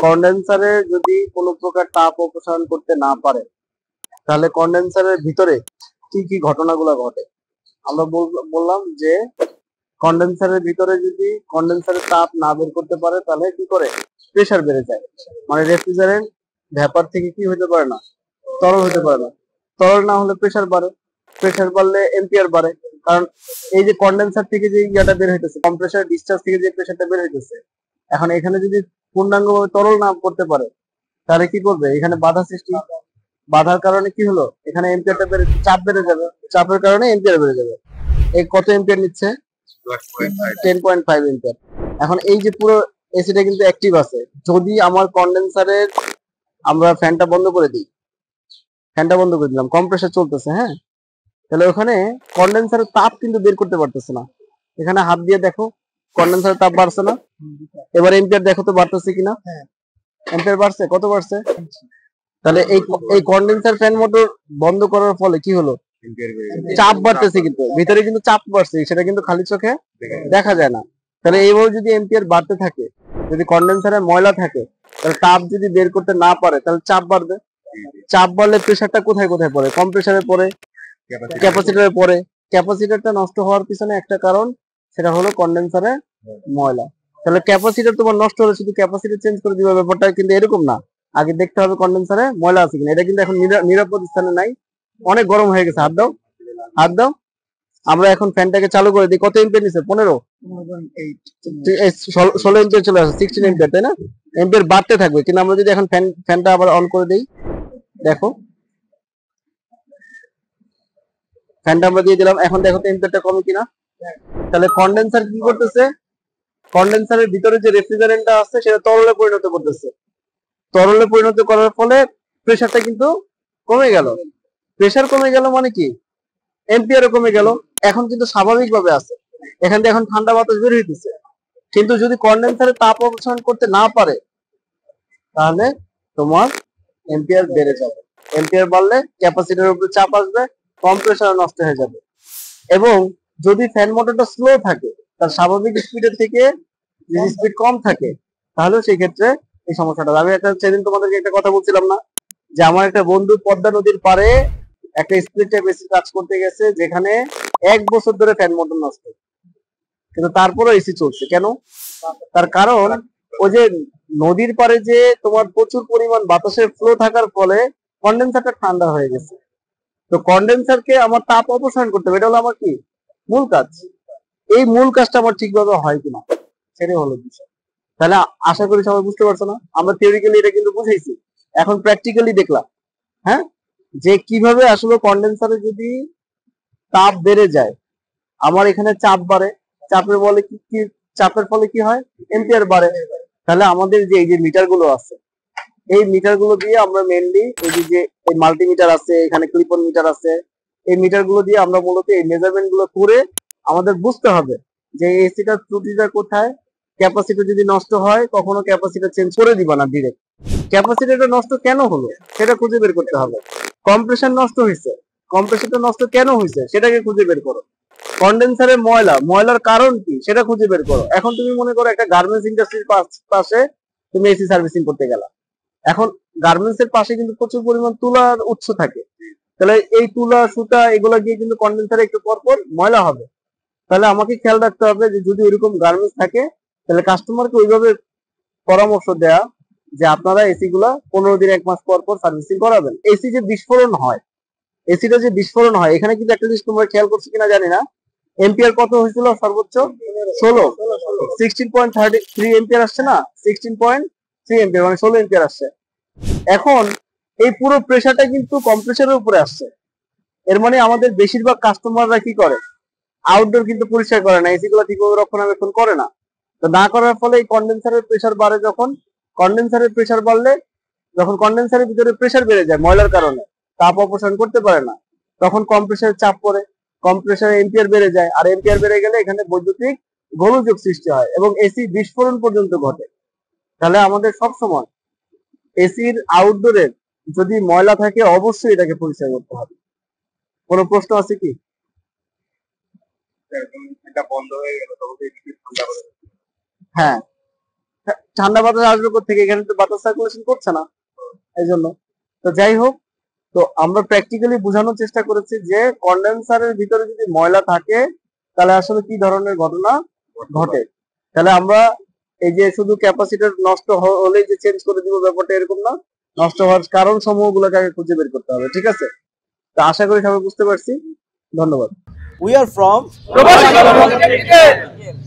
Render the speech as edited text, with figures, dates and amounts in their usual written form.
কন্ডেন্সারে যদি কোনো প্রকার তাপ অপসারণ করতে না পারে তাহলে কন্ডেন্সারের ভিতরে কি কি ঘটনাগুলো ঘটে। আমরা বললাম যে কন্ডেন্সারের ভিতরে যদি কন্ডেন্সারের তাপ না বের করতে পারে তাহলে কি করে, প্রেসার বেড়ে যায়। মানে রেফ্রিজারেন্ট ভ্যাপার থেকে কি হতে পারে না, তরল হতে পারে না। তরল না হলে প্রেসার বাড়ে, প্রেসার বাড়লে এম্পিয়ার বাড়ে। কারণ এই যে কন্ডেন্সার থেকে যে ইয়াটা বের হইতেছে, কম্প্রেসার ডিসচার্জ থেকে যে প্রেসারটা বের হইতেছে, এখন এখানে যদি পূর্ণাঙ্গভাবে তরল না করতে পারে তাহলে কি করবে, এখানে বাধা সৃষ্টি, বাধার কারণে কি হলো, এখানে এম্পিয়ারটা বেড়ে, চাপ বেড়ে যাবে, চাপের কারণে এম্পিয়ার বেড়ে যাবে। এই কত এম্পিয়ার নিচ্ছে, 10.5 এম্পিয়ার। এখন এই যে পুরো এসিটা কিন্তু অ্যাক্টিভ আছে। যদি আমার কন্ডেন্সারের, আমরা ফ্যানটা বন্ধ করে দিই, ফ্যানটা বন্ধ করে দিলাম, কম্প্রেসার চলতেছে, হ্যাঁ, তাহলে ওখানে কন্ডেন্সারের তাপ কিন্তু বের করতে পারতেছে না। এখানে হাত দিয়ে দেখো কন্ডেন্সারের তাপ বাড়ছে না, এবার এম্পিয়ার দেখো তো বাড়তেছে কিনা, এম্পিয়ার বাড়ছে, কত বাড়ছে। তাহলে এই কন্ডেন্সার ফ্যান মোটর বন্ধ করার ফলে কি হলো, চাপ বাড়তেছে, কিন্তু ভিতরে কিন্তু চাপ বাড়ছে, সেটা কিন্তু খালি চোখে দেখা যায় না। তাহলে এইভাবে যদি এম্পিয়ার বাড়তে থাকে, যদি কন্ডেন্সারে ময়লা থাকে, তাহলে তাপ যদি বের করতে না পারে তাহলে চাপ বাড়বে। চাপ বাড়লে প্রেসারটা কোথায় কোথায় পড়ে, কম্প্রেসারে পড়ে, ক্যাপাসিটরে পড়ে। ক্যাপাসিটরটা নষ্ট হওয়ার পিছনে একটা কারণ, সেটা হলো কন্ডেন্সারে ময়লা। তাহলে ক্যাপাসিটর তোমার নষ্ট হলে শুধু ক্যাপাসিটর চেঞ্জ করে দিবে, ব্যাপারটা কিন্তু এরকম না। আগে দেখতে হবে কন্ডেন্সারে ময়লা আছে কিনা। এটা কিন্তু এখন নিরাপদ স্থানে নাই, অনেক গরম হয়ে গেছে। হাত দাও, হাত দাও। আমরা এখন ফ্যানটাকে চালু করে দিই। কত এম্পিয়ার নিছে, 15, 16 এম্পিয়ার চলে আসে, 16 এম্পিয়ার, তাই না? এম্পিয়ার বাড়তে থাকবে। কিন্তু আমরা যদি এখন ফ্যানটা আবার অন করে দিই, দেখো ফ্যানটা আমরা দিয়ে দিলাম, এখন দেখো তো এম্পিয়ারটা কমে কিনা। তাহলে কন্ডেন্সার কি করতেছে, কন্ডেন্সারের ভিতরে যে রেফ্রিজারেন্টটা আছে সেটা তরলে পরিণত করতেছে। তরলে পরিণত করার ফলে প্রেসারটা কিন্তু কমে গেল। প্রেসার কমে গেল মানে কি, এম্পিয়ারও কমে গেল। এখন কিন্তু স্বাভাবিকভাবে আছে, এখান থেকে এখন ঠান্ডা বাতাস বের হইতেছে। কিন্তু যদি কন্ডেন্সারে তাপ অপসারণ করতে না পারে তাহলে তোমার এম্পিয়ার বেড়ে যাবে। এম্পিয়ার বাড়লে ক্যাপাসিটরের উপরে চাপ আসবে, কম্প্রেসার নষ্ট হয়ে যাবে। এবং যদি ফ্যান মোটরটা স্লো থাকে, তার স্বাভাবিক স্পিডের থেকে যদি স্পিড কম থাকে, তাহলে সেই ক্ষেত্রে এই সমস্যাটা। আমি একটা সেদিন তোমাদেরকে একটা কথা বলছিলাম না, যে আমার একটা বন্ধু পদ্মা নদীর পাড়ে একটা স্প্লিট টাইপ এসি কাজ করতে গেছে, যেখানে 1 বছর ধরে ফ্যান মোটর নষ্ট, কিন্তু তারপরে এসি চলছে। কেন? তার কারণ ওই যে নদীর পাড়ে যে তোমার প্রচুর পরিমাণ বাতাসের ফ্লো থাকার ফলে কন্ডেন্সারটা ঠান্ডা হয়ে গেছে। তো কন্ডেন্সারকে আমার তাপ অপসারণ করতে হবে, এটা হলো আমার কি মূল কাজ। এই মূল কাজটা আমার ঠিকভাবে হয় কিনা, সেটাই হলো বিষয়। তাহলে আশা করি সবাই বুঝতে পারছো না, আমরা থিওরিক্যালি এটা কিন্তু বুঝাইছি, এখন প্র্যাকটিক্যালি দেখলাম, হ্যাঁ, যে কিভাবে আসলে কন্ডেন্সারে যদি তাপ বেড়ে যায়, আমার এখানে চাপ বাড়ে, চাপের বলে কি চাপের ফলে কি হয়, এম্পিয়ার বাড়ে। তাহলে আমাদের যে এই যে মিটার গুলো আছে, এই মিটার গুলো দিয়ে আমরা মেনলি এই যে এই মাল্টিমিটার আছে, এখানে ক্লিপন মিটার আছে, এই মিটার গুলো দিয়ে আমরা মূলত এই মেজারমেন্ট গুলো করে আমাদের বুঝতে হবে যে এসিটার ত্রুটিটা কোথায়। ক্যাপাসিটর যদি নষ্ট হয়, কখনো ক্যাপাসিটর চেঞ্জ করে দিবা না ডিরেক্ট। ক্যাপাসিটরটা নষ্ট কেন হলো সেটা খুঁজে বের করতে হবে। কম্প্রেসার নষ্ট হয়েছে, কম্প্রেসারটা নষ্ট কেন হয়েছে সেটাকে খুঁজে বের করো। কন্ডেন্সারে ময়লার কারণ কি সেটা খুঁজে বের করো। এখন তুমি মনে করো একটা গার্মেন্টস ইন্ডাস্ট্রির পাশে তুমি এসি সার্ভিসিং করতে গেলা। এখন গার্মেন্টস এর পাশে কিন্তু প্রচুর পরিমাণ তুলার উৎস থাকে, তাহলে এই তুলা সুতা এগুলা গিয়ে কিন্তু কন্ডেন্সারে একটু পরপর ময়লা হবে। তাহলে আমাকে খেয়াল রাখতে হবে যে যদি ওইরকম গার্মেন্টস থাকে, তাহলে কাস্টমারকে ওইভাবে পরামর্শ দেয়া যে আপনারা এসি গুলা 15 দিন 1 মাস পর পর সার্ভিসিং করাবেন। এসি যে বিস্ফোরণ হয়, এসিটা যে বিস্ফোরণ হয়, এখানে কিন্তু একটা জিনিস তোমরা খেয়াল করছো কিনা জানি না, এম্পিয়ার কত হয়েছিল সর্বোচ্চ, 16, 16.33 এম্পিয়ার আসছে না, 16.3 এম্পিয়ার মানে 16 এম্পিয়ার আসছে। এখন এই পুরো প্রেসারটা কিন্তু কম্প্রেসারের উপরে আসছে। এর মানে আমাদের বেশিরভাগ কাস্টমাররা কি করে, আউটডোর কিন্তু পরিষ্কার করে না, এসি গুলো ঠিকভাবে রক্ষণাবেক্ষণ করে না। তো না করার ফলে এই কন্ডেন্সারের প্রেসার বাড়ে। যখন কন্ডেন্সারের প্রেসার বাড়লে, যখন কন্ডেন্সারের ভিতরে প্রেসার বেড়ে যায় ময়লার কারণে, তাপ অপসারণ করতে পারে না, তখন কম্প্রেসারের চাপ পড়ে, কম্প্রেসারে এম্পিয়ার বেড়ে যায়, আর এম্পিয়ার বেড়ে গেলে এখানে বৈদ্যুতিক গোলযোগ সৃষ্টি হয় এবং এসি বিস্ফোরণ পর্যন্ত ঘটে। তাহলে আমাদের সবসময় এসির আউটডোরের যদি ময়লা থাকে অবশ্যই এটাকে পরিষ্কার করতে হবে। কোনো প্রশ্ন আছে কি? হ্যাঁ, ঠান্ডা বাতাস আসবে কোত্থেকে? এখানে তো বাতাস সার্কুলেশন করছে না, এই জন্য। তো যাই হোক, তো আমরা প্র্যাকটিক্যালি বোঝানোর চেষ্টা করেছি যে কন্ডেন্সারের ভিতরে যদি ময়লা থাকে তাহলে আসলে কি ধরনের ঘটনা ঘটে। তাহলে আমরা এই যে শুধু ক্যাপাসিটর নষ্ট হলে যে চেঞ্জ করে দিব ব্যাপারটা এরকম না, নষ্ট হওয়ার কারণ সমূহ গুলোকে আগে খুঁজে বের করতে হবে। ঠিক আছে, তো আশা করি সবাই বুঝতে পারছি। ধন্যবাদ। We are from Prabhas Technical.